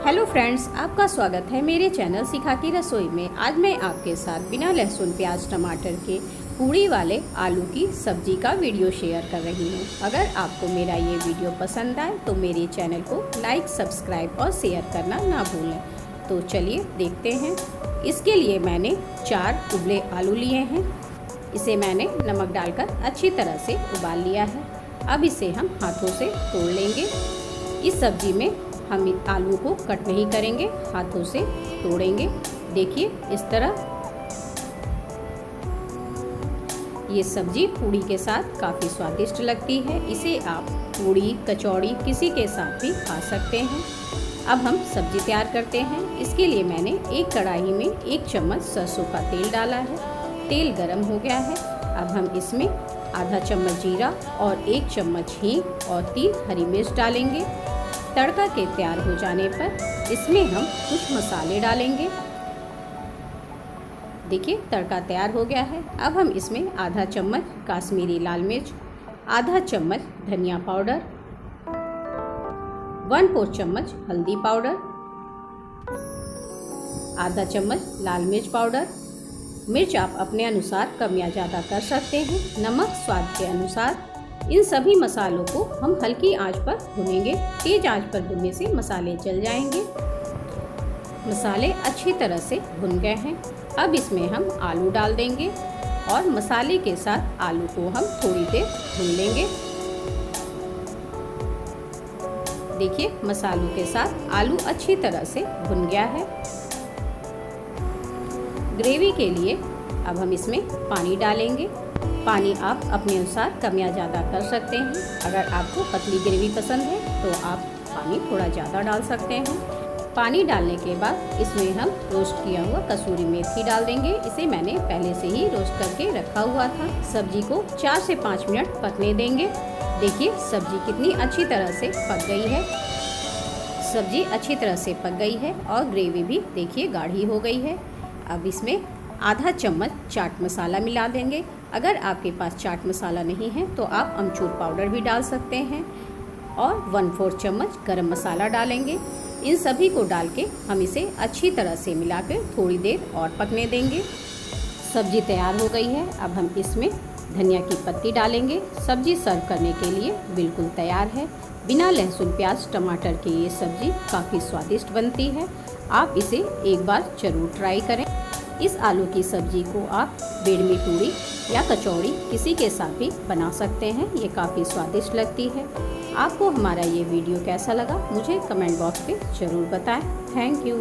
Hello friends, आपका स्वागत है मेरे चैनल सिखा की रसोई में। आज मैं आपके साथ बिना लहसुन प्याज टमाटर के पूड़ी वाले आलू की सब्जी का वीडियो शेयर कर रही हूँ। अगर आपको मेरा ये वीडियो पसंद आए तो मेरे चैनल को लाइक, सब्सक्राइब और शेयर करना ना भूलें। तो चलिए देखते हैं। इसके लिए मैंने 4 उबले आलू लिए हैं। इसे मैंने नमक डालकर अच्छी तरह से उबाल लिया है। अब इसे हम हाथों से तोड़ लेंगे। इस सब्जी में हम आलू को कट नहीं करेंगे, हाथों से तोड़ेंगे। देखिए इस तरह। ये सब्जी पूड़ी के साथ काफ़ी स्वादिष्ट लगती है। इसे आप पूड़ी, कचौड़ी किसी के साथ भी खा सकते हैं। अब हम सब्जी तैयार करते हैं। इसके लिए मैंने एक कढ़ाई में 1 चम्मच सरसों का तेल डाला है। तेल गरम हो गया है। अब हम इसमें आधा चम्मच जीरा और 1 चम्मच हींग और 3 हरी मिर्च डालेंगे। तड़का के तैयार हो जाने पर इसमें हम कुछ मसाले डालेंगे। देखिए तड़का तैयार हो गया है। अब हम इसमें आधा चम्मच काश्मीरी लाल मिर्च, आधा चम्मच धनिया पाउडर, 1/4 चम्मच हल्दी पाउडर, आधा चम्मच लाल मिर्च पाउडर। मिर्च आप अपने अनुसार कम या ज़्यादा कर सकते हैं। नमक स्वाद के अनुसार। इन सभी मसालों को हम हल्की आंच पर भूनेंगे। तेज आंच पर भुनने से मसाले जल जाएंगे। मसाले अच्छी तरह से भुन गए हैं। अब इसमें हम आलू डाल देंगे और मसाले के साथ आलू को हम थोड़ी देर भून लेंगे। देखिए मसालों के साथ आलू अच्छी तरह से भुन गया है। ग्रेवी के लिए अब हम इसमें पानी डालेंगे। पानी आप अपने अनुसार कम या ज़्यादा कर सकते हैं। अगर आपको पतली ग्रेवी पसंद है तो आप पानी थोड़ा ज़्यादा डाल सकते हैं। पानी डालने के बाद इसमें हम रोस्ट किया हुआ कसूरी मेथी डाल देंगे। इसे मैंने पहले से ही रोस्ट करके रखा हुआ था। सब्जी को 4 से 5 मिनट पकने देंगे। देखिए सब्जी कितनी अच्छी तरह से पक गई है। सब्जी अच्छी तरह से पक गई है और ग्रेवी भी देखिए गाढ़ी हो गई है। अब इसमें आधा चम्मच चाट मसाला मिला देंगे। अगर आपके पास चाट मसाला नहीं है तो आप अमचूर पाउडर भी डाल सकते हैं और 1/4 चम्मच गरम मसाला डालेंगे। इन सभी को डाल के हम इसे अच्छी तरह से मिलाकर थोड़ी देर और पकने देंगे। सब्जी तैयार हो गई है। अब हम इसमें धनिया की पत्ती डालेंगे। सब्जी सर्व करने के लिए बिल्कुल तैयार है। बिना लहसुन प्याज टमाटर की ये सब्जी काफ़ी स्वादिष्ट बनती है। आप इसे एक बार ज़रूर ट्राई करें। इस आलू की सब्जी को आप बेड में पूड़ी या कचौड़ी किसी के साथ भी बना सकते हैं। ये काफ़ी स्वादिष्ट लगती है। आपको हमारा ये वीडियो कैसा लगा मुझे कमेंट बॉक्स पे ज़रूर बताएं। Thank you.